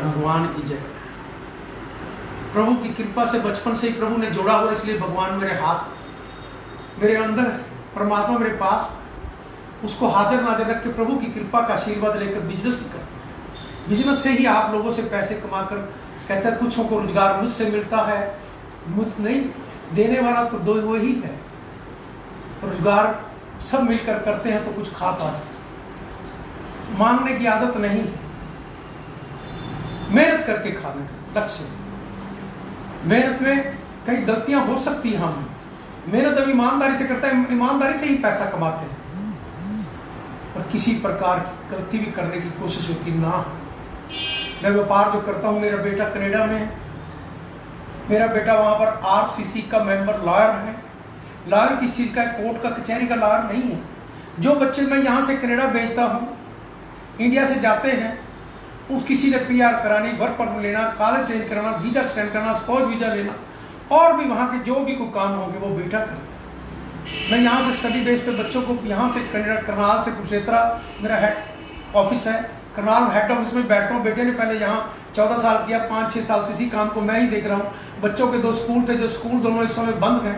भगवान की जय। प्रभु की कृपा से बचपन से ही प्रभु ने जोड़ा हुआ, इसलिए भगवान मेरे हाथ मेरे अंदर, परमात्मा मेरे पास, उसको हाजिर नाजिर रख के प्रभु की कृपा का आशीर्वाद लेकर बिजनेस भी करते हैं। बिजनेस से ही आप लोगों से पैसे कमाकर कहते हैं कुछों को रोजगार मुझसे मिलता है, मुझ नहीं देने वाला तो दो वही है। रोजगार सब मिलकर करते हैं तो कुछ खा पाते, मांगने की आदत नहीं है, मेहनत करके खाने का लक्ष्य। मेहनत में कई गलतियां हो सकती हैं, हम मेहनत अब ईमानदारी से करते हैं, ईमानदारी से ही पैसा कमाते हैं, और किसी प्रकार की गलती भी करने की कोशिश होती ना। मैं व्यापार जो करता हूं, मेरा बेटा कनाडा में है, मेरा बेटा वहां पर आरसीसी का मेंबर लॉयर है। लॉयर किस चीज का है? कोर्ट का, कचहरी का लॉयर नहीं है। जो बच्चे मैं यहां से कनाडा भेजता हूं, इंडिया से जाते हैं, उस किसी ने पीआर करानी, वर्क परमिट लेना, कॉलेज चेंज कराना, वीजा एक्सटेंड करना, स्पाउस वीजा लेना, और भी वहाँ के जो भी कोई काम होंगे वो बेटा करता है। मैं यहाँ से स्टडी बेस पे बच्चों को यहाँ से कनाडा, करनाल से कुरुक्षेत्रा मेरा हेड ऑफिस है, करनाल हेड ऑफिस में बैठता हूँ। बेटे ने पहले यहाँ 14 साल किया, 5-6 साल से इसी काम को मैं ही देख रहा हूँ। बच्चों के 2 स्कूल थे, जो स्कूल दोनों इस समय बंद हैं,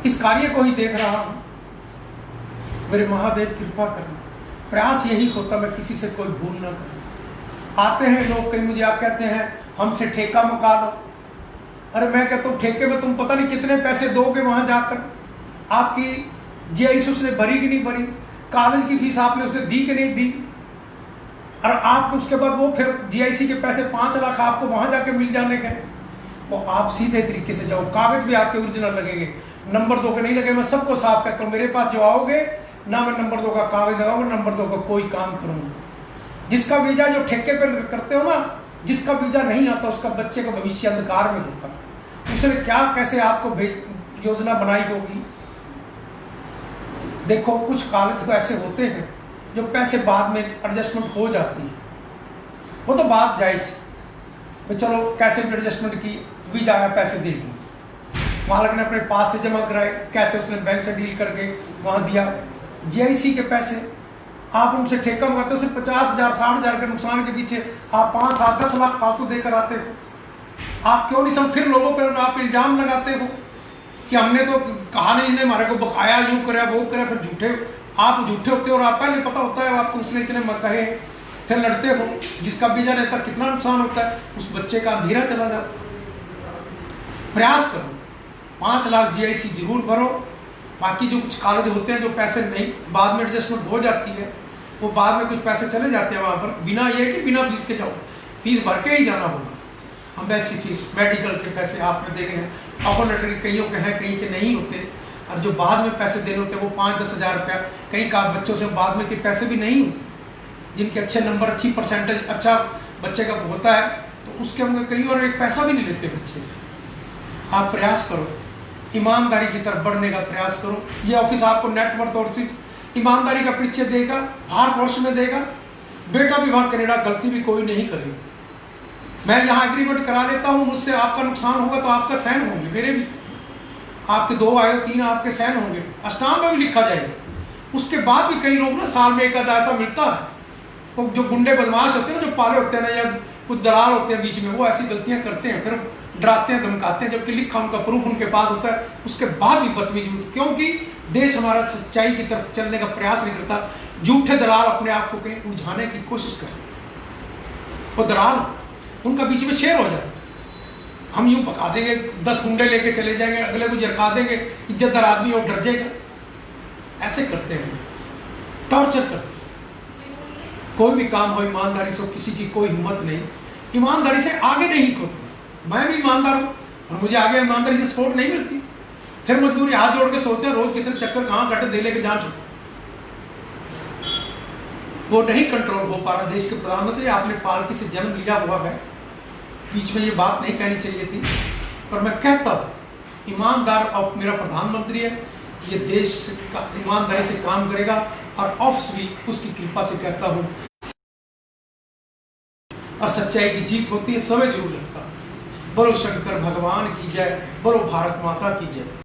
इस कार्य को ही देख रहा हूँ। मेरे महादेव कृपा करना, प्रयास यही होता मैं किसी से कोई भूल ना करूं। आते हैं लोग, कई मुझे आप कहते हैं हमसे ठेका मुका दो। अरे मैं कहता हूँ ठेके में तुम पता नहीं कितने पैसे दोगे वहां जाकर, आपकी जीआईसी उसने भरी कि नहीं भरी, कॉलेज की फीस आपने उसे दी कि नहीं दी, और आपको उसके बाद वो फिर जीआईसी के पैसे 5 लाख आपको वहां जाके मिल जाने के। वो आप सीधे तरीके से जाओ, कागज भी आपके ओरिजिनल लगेंगे, नंबर 2 के नहीं लगे। मैं सबको साफ कहता हूँ, मेरे पास जो आओगे ना मैं नंबर 2 का कागज लगाऊंगा, नंबर 2 का कोई काम करूंगा। जिसका वीजा जो ठेके पे करते हो ना, जिसका वीजा नहीं आता उसका बच्चे का भविष्य अंधकार में होता है। उसने क्या कैसे आपको योजना बनाई होगी। देखो कुछ कॉलेज तो ऐसे होते हैं जो पैसे बाद में एडजस्टमेंट हो जाती है, वो तो बात जायज है, चलो कैसे भी एडजस्टमेंट की, वीजा आया पैसे दे दिए, मालिक ने अपने पास से जमा कराए, कैसे उसने बैंक से डील करके वहां दिया। जीआईसी के पैसे आप उनसे ठेका मंगाते हो, सिर्फ 50,000 60,000 के नुकसान के पीछे आप 5 7 10 लाख फालतू देकर आते हो। आप क्यों नहीं सब फिर लोगों पर आप इल्जाम लगाते हो कि हमने तो कहा नहीं, इन्हें हमारे को बकाया, यूं करे वो करे, फिर झूठे आप झूठे होते हो, और आप पहले पता होता है आपको उसने इतने कहे, फिर लड़ते हो। जिसका बीजा रहता कितना नुकसान होता है, उस बच्चे का अंधेरा चला जाता। प्रयास करो, 5 लाख जीआईसी जरूर भरो। बाकी जो कुछ कॉलेज होते हैं जो पैसे नहीं, बाद में एडजस्टमेंट हो जाती है, वो बाद में कुछ पैसे चले जाते हैं वहाँ पर, बिना ये कि बिना फीस के जाओ, फीस भर के ही जाना होगा। हम वैसी फीस, मेडिकल के पैसे आपने देने हैं, ऑफर लेटर के कईयों के हैं, कहीं के नहीं होते, और जो बाद में पैसे देने होते हैं वो 5-10 हज़ार रुपया, कई का बच्चों से बाद में के पैसे भी नहीं होते, जिनके अच्छे नंबर, अच्छी परसेंटेज, अच्छा बच्चे का होता है, तो उसके हम कई और एक पैसा भी नहीं लेते बच्चे से। आप प्रयास करो, ईमानदारी की तरफ बढ़ने का प्रयास करो। ये ऑफिस आपको नेटवर्क और सिर्फ ईमानदारी का परिचय देगा, भारतवर्ष में देगा। बेटा भी वहां कनाडा, गलती भी कोई नहीं करेगा। मैं यहाँ एग्रीमेंट करा देता हूँ, मुझसे आपका नुकसान होगा तो आपका सहन होंगे, मेरे भी आपके 2 आए 3 आपके सहन होंगे, अष्टांग में भी लिखा जाएगा। उसके बाद भी कई लोग ना साल में एक आधा ऐसा मिलता है, तो जो गुंडे बदमाश होते हैं ना, जो पाले होते हैं ना, या कुछ दलाल होते हैं बीच में, वो ऐसी गलतियां करते हैं, फिर डराते हैं, धमकाते हैं, जबकि लिखा उनका प्रूफ उनके पास होता है, उसके बाद भी बदतमीजी होती है। क्योंकि देश हमारा सच्चाई की तरफ चलने का प्रयास नहीं करता। झूठे दलाल अपने आप को कहीं उलझाने की कोशिश करते हैं, वो दलाल उनका बीच में शेर हो जाता है। हम यूं पका देंगे, 10 गुंडे लेके चले जाएंगे, अगले को झरका देंगे, इज्जतदार आदमी और डर जाएगा। ऐसे करते हैं, टॉर्चर करते हैं। कोई भी काम हो ईमानदारी से, किसी की कोई हिम्मत नहीं, ईमानदारी से आगे नहीं खोते। मैं भी ईमानदार हूँ और मुझे आगे ईमानदारी से सपोर्ट नहीं मिलती, फिर मजबूरी हाथ जोड़ के सोचते हैं रोज कितने चक्कर कहाँ कटे दे लेके जान चुके, वो नहीं कंट्रोल हो पा रहा। देश के प्रधानमंत्री, आपने पालकी से जन्म लिया हुआ है, बीच में ये बात नहीं कहनी चाहिए थी, पर मैं कहता हूँ ईमानदार और मेरा प्रधानमंत्री है, ये देश का ईमानदारी से काम करेगा, और ऑफिस भी उसकी कृपा से कहता हूँ, और सच्चाई की जीत होती है, समय जरूर लगता है। बोलो शंकर भगवान की जय, बोलो भारत माता की जय।